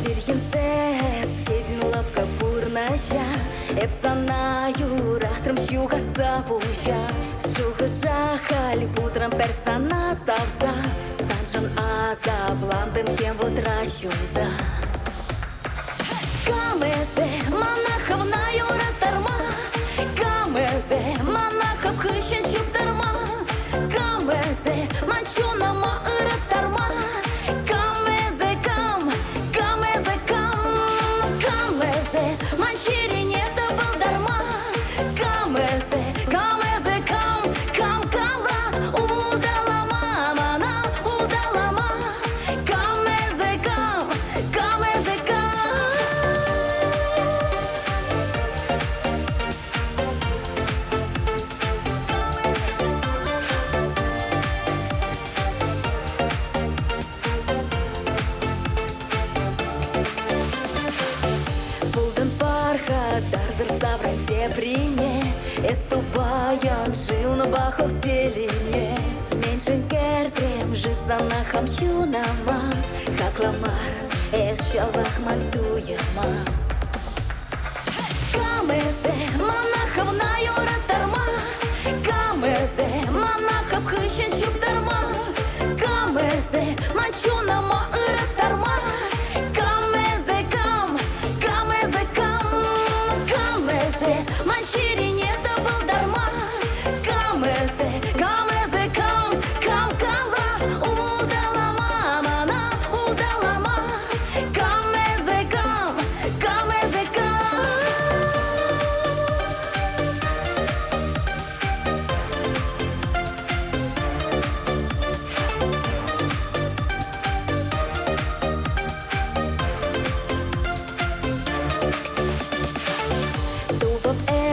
Prinses, kedin lapka purnaja, epsanayu ratrım şugatsa puja, şugaja halip утром персона savza, sanjan azaplandım hem вотращуда. Камезе, монахов на юра дарма, камезе, монахов хыщен чуп дарма, камезе, манчу на маыра дарма, камезе кам, камезе, манчири не добыл дарма, камезе кам кала, удалама, мана, удалама, камезе кам. Дарзыр савранте прине, эступаян жил бахов телене. Меньшен кертрем жизана хамчунама, как ламаран эшчавах мантуяма. Камезе, монахов на юра дарма, камезе, монахов хыщен чуп дарма, камезе, манчунама ыра дарма, камезе кам. Манчири не добыл дарма, камезе кам кала, удалама, мана, удалама, камезе кам.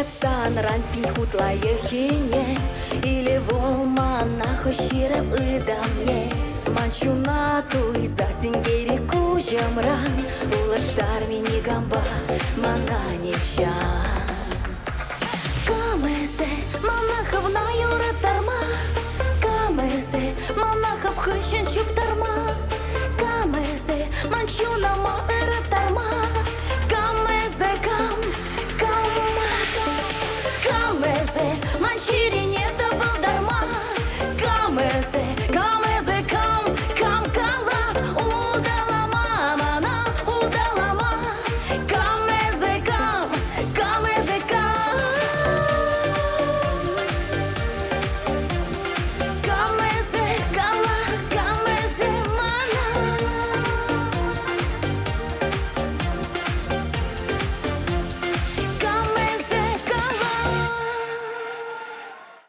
Епсан ран пинхут лаехине, или волманахо щиреп ыдамне. Манчунату и за тенгери кужамран, улаштар мини гамба, мананища. Камезе, монахов на юра дарма, камезе, монахов хыщен чуп дарма, камезе, манчунама